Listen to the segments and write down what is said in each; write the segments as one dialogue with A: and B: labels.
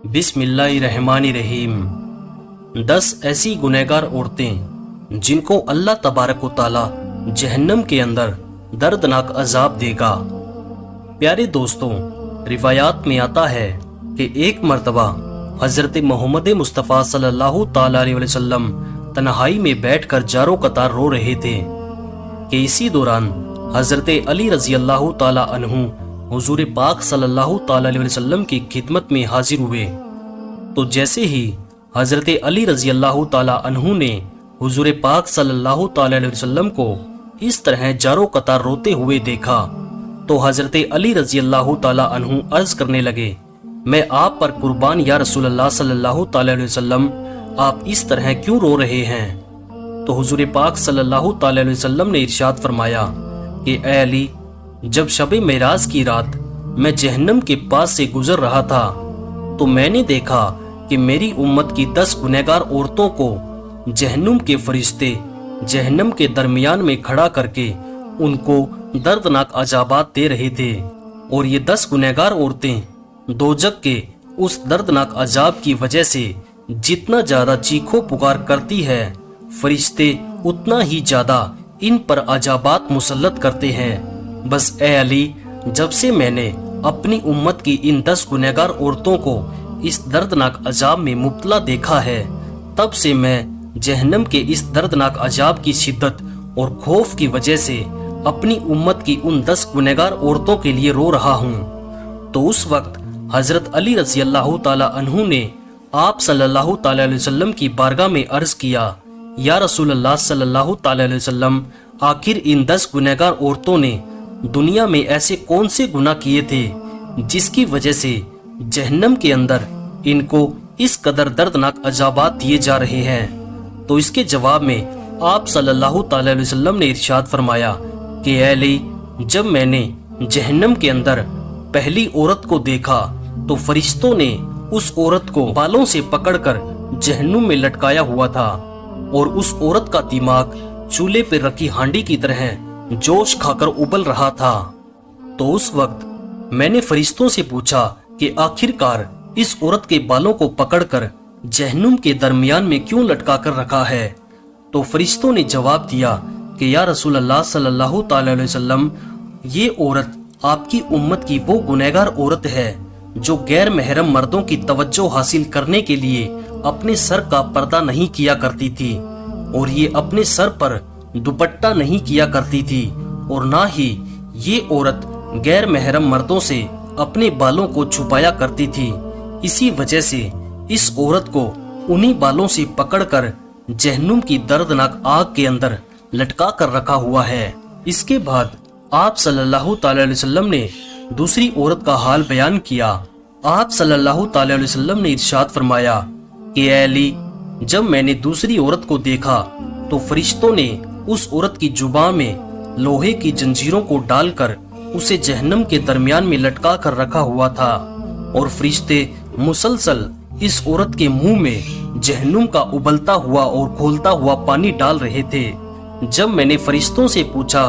A: بسم اللہ الرحمن الرحیم 10 ایسی گنہگار عورتیں جن کو اللہ تبارک و تعالی جہنم کے اندر دردناک عذاب دے گا۔ پیارے دوستوں، روایات میں آتا ہے کہ ایک مرتبہ حضرت محمد مصطفیٰ صلی اللہ تعالی علیہ وسلم تنہائی میں بیٹھ کر جاروں قطار رو رہے تھے کہ اسی دوران حضرت علی رضی اللہ تعالی عنہ حضور پاک صلی اللہ تعالی علیہ وسلم کی خدمت میں حاضر ہوئے۔ تو جیسے ہی حضرت علی رضی اللہ تعالی عنہ نے حضور پاک صلی اللہ تعالی علیہ وسلم کو اس طرح جاروں قطار روتے ہوئے دیکھا تو حضرت علی رضی اللہ تعالی عنہ عرض کرنے لگے، میں آپ پر قربان یا رسول اللہ صلی اللہ تعالی علیہ وسلم، آپ اس طرح کیوں رو رہے ہیں؟ تو حضور پاک صلی اللہ تعالی علیہ وسلم نے ارشاد فرمایا کہ اے علی، جب شب معراج کی رات میں جہنم کے پاس سے گزر رہا تھا تو میں نے دیکھا کہ میری امت کی 10 گنہگار عورتوں کو جہنم کے فرشتے جہنم کے درمیان میں کھڑا کر کے ان کو دردناک عذابات دے رہے تھے، اور یہ 10 گنہگار عورتیں دوزخ کے اس دردناک عذاب کی وجہ سے جتنا زیادہ چیخو پکار کرتی ہے، فرشتے اتنا ہی زیادہ ان پر عذابات مسلط کرتے ہیں۔ بس اے علی، جب سے میں نے اپنی امت کی ان 10 گنہگار عورتوں کو اس دردناک عذاب میں مبتلا دیکھا ہے، تب سے میں جہنم کے اس دردناک عذاب کی شدت اور خوف کی وجہ سے اپنی امت کی ان 10 گنہگار عورتوں کے لیے رو رہا ہوں۔ تو اس وقت حضرت علی رضی اللہ تعالی عنہ نے آپ صلی اللہ تعالی علیہ وسلم کی بارگاہ میں عرض کیا، یا رسول اللہ صلی اللہ تعالی علیہ وسلم، آخر ان 10 گنہگار عورتوں نے دنیا میں ایسے کون سے گناہ کیے تھے جس کی وجہ سے جہنم کے اندر ان کو اس قدر دردناک عذابات دیے جا رہے ہیں؟ تو اس کے جواب میں آپ صلی اللہ تعالی علیہ وسلم نے ارشاد فرمایا کہ اے علی، جب میں نے جہنم کے اندر پہلی عورت کو دیکھا تو فرشتوں نے اس عورت کو بالوں سے پکڑ کر جہنم میں لٹکایا ہوا تھا، اور اس عورت کا دماغ چولہے پہ رکھی ہانڈی کی طرح جوش کھا کر ابل رہا تھا۔ تو اس وقت میں نے فرشتوں سے پوچھا کہ آخر کار اس عورت کے بالوں کو پکڑ کر جہنم کے درمیان میں کیوں لٹکا کر رکھا ہے؟ تو فرشتوں نے جواب دیا کہ یا رسول اللہ صلی اللہ تعالی علیہ وسلم، یہ عورت آپ کی امت کی وہ گنہگار عورت ہے جو غیر محرم مردوں کی توجہ حاصل کرنے کے لیے اپنے سر کا پردہ نہیں کیا کرتی تھی، اور یہ اپنے سر پر دوپٹہ نہیں کیا کرتی تھی، اور نہ ہی یہ عورت غیر محرم مردوں سے اپنے بالوں کو چھپایا کرتی تھی۔ اسی وجہ سے اس عورت کو انہی بالوں سے پکڑ کر جہنم کی دردناک آگ کے اندر لٹکا کر رکھا ہوا ہے۔ اس کے بعد آپ صلی اللہ تعالی علیہ وسلم نے دوسری عورت کا حال بیان کیا۔ آپ صلی اللہ تعالی علیہ وسلم نے ارشاد فرمایا کہ اے علی، جب میں نے دوسری عورت کو دیکھا تو فرشتوں نے اس عورت کی زبان میں لوہے کی زنجیروں کو ڈال کر اسے جہنم کے درمیان میں لٹکا کر رکھا ہوا تھا، اور فرشتے مسلسل اس عورت کے منہ میں جہنم کا ابلتا ہوا اور کھولتا ہوا پانی ڈال رہے تھے۔ جب میں نے فرشتوں سے پوچھا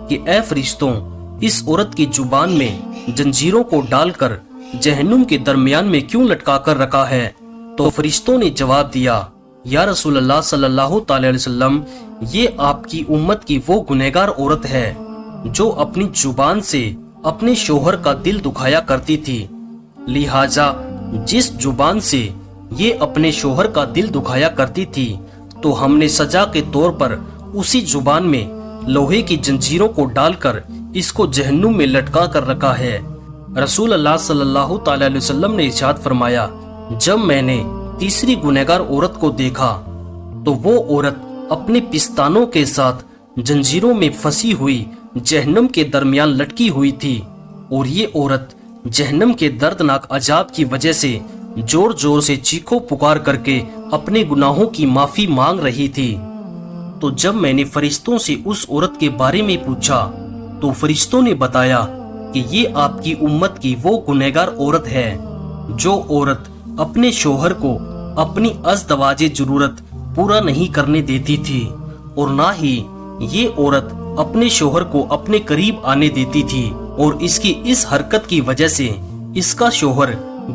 A: کہ اے فرشتوں، اس عورت کی زبان میں زنجیروں کو ڈال کر جہنم کے درمیان میں کیوں لٹکا کر رکھا ہے؟ تو فرشتوں نے جواب دیا، یا رسول اللہ صلی اللہ تعالی علیہ وسلم، یہ آپ کی امت کی وہ گنہگار عورت ہے جو اپنی زبان سے اپنے شوہر کا دل دکھایا کرتی تھی، لہٰذا جس زبان سے یہ اپنے شوہر کا دل دکھایا کرتی تھی تو ہم نے سزا کے طور پر اسی زبان میں لوہے کی زنجیروں کو ڈال کر اس کو جہنم میں لٹکا کر رکھا ہے۔ رسول اللہ صلی اللہ تعالی علیہ وسلم نے ارشاد فرمایا، جب میں نے تیسری گنہگار عورت کو دیکھا تو وہ عورت اپنے پستانوں کے ساتھ زنجیروں میں پھنسی ہوئی جہنم کے درمیان لٹکی ہوئی تھی، اور یہ عورت جہنم کے دردناک عذاب کی وجہ سے زور زور سے چیخو پکار کر کے اپنے گناہوں کی معافی مانگ رہی تھی۔ تو جب میں نے فرشتوں سے اس عورت کے بارے میں پوچھا تو فرشتوں نے بتایا کہ یہ آپ کی امت کی وہ گنہگار عورت ہے جو عورت اپنے شوہر کو اپنی ازدواج ضرورت پورا نہیں کرنے دیتی تھی، اور نہ ہی یہ عورت اپنے شوہر کو اپنے قریب آنے دیتی تھی، اور اس کی اس حرکت کی وجہ سے اس کا شوہر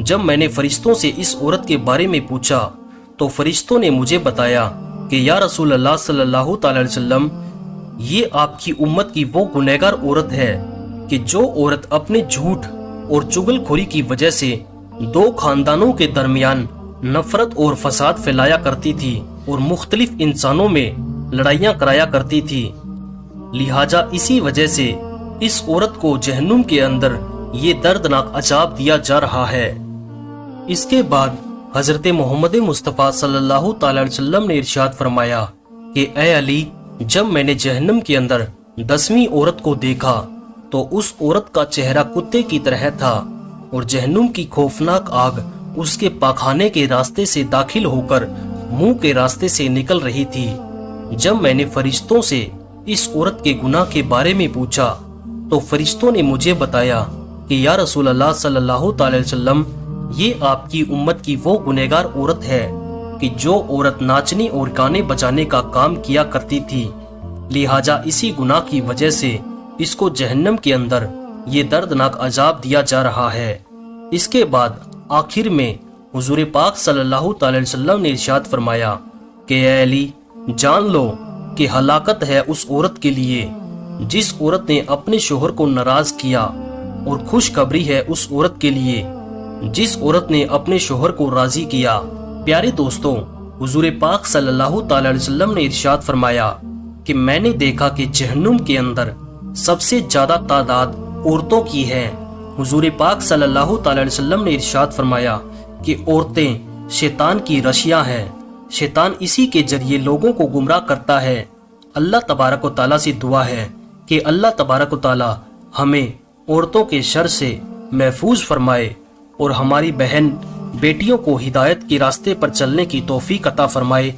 A: جب میں نے فرشتوں سے اس عورت کے بارے میں پوچھا تو فرشتوں نے مجھے بتایا کہ یا رسول اللہ صلی اللہ تعالی علیہ وسلم، یہ آپ کی امت کی وہ گنہگار عورت ہے کہ جو عورت اپنے جھوٹ اور چغل خوری کی وجہ سے 2 خاندانوں کے درمیان نفرت اور فساد پھیلایا کرتی تھی اور مختلف انسانوں میں لڑائیاں کرایا کرتی تھی، لہٰذا اسی وجہ سے اس عورت کو جہنم کے اندر یہ دردناک عذاب دیا جا رہا ہے۔ اس کے بعد حضرت محمد مصطفیٰ صلی اللہ تعالی علیہ وسلم نے ارشاد فرمایا کہ اے علی، جب میں نے جہنم کے اندر 10ویں عورت کو دیکھا تو اس عورت کا چہرہ کتے کی طرح تھا اور جہنم کی خوفناک آگ اس کے پاخانے کے راستے سے داخل ہو کر منہ کے راستے سے نکل رہی تھی۔ جب میں نے فرشتوں سے اس عورت کے گناہ کے بارے میں پوچھا تو فرشتوں نے مجھے بتایا کہ یا رسول اللہ صلی اللہ تعالی وسلم، یہ آپ کی امت کی وہ گنہگار عورت ہے کہ جو عورت ناچنے اور گانے بجانے کا کام کیا کرتی تھی، لہٰذا اسی گناہ کی وجہ سے اس کو جہنم کے اندر یہ دردناک عذاب دیا جا رہا ہے۔ اس کے بعد آخر میں حضور پاک صلی اللہ تعالی وسلم نے ارشاد فرمایا کہ اے علی، جان لو کہ ہلاکت ہے اس عورت کے لیے جس عورت نے اپنے شوہر کو ناراض کیا، اور خوشخبری ہے اس عورت کے لیے جس عورت نے اپنے شوہر کو راضی کیا۔ پیارے دوستوں، حضور پاک صلی اللہ تعالی علیہ وسلم نے ارشاد فرمایا کہ میں نے دیکھا کہ جہنم کے اندر سب سے زیادہ تعداد عورتوں کی ہے۔ حضور پاک صلی اللہ تعالی علیہ وسلم نے ارشاد فرمایا کہ عورتیں شیطان کی رشیاں ہیں، شیطان اسی کے ذریعے لوگوں کو گمراہ کرتا ہے۔ اللہ تبارک و تعالیٰ سے دعا ہے کہ اللہ تبارک و تعالیٰ ہمیں عورتوں کے شر سے محفوظ فرمائے اور ہماری بہن بیٹیوں کو ہدایت کے راستے پر چلنے کی توفیق عطا فرمائے۔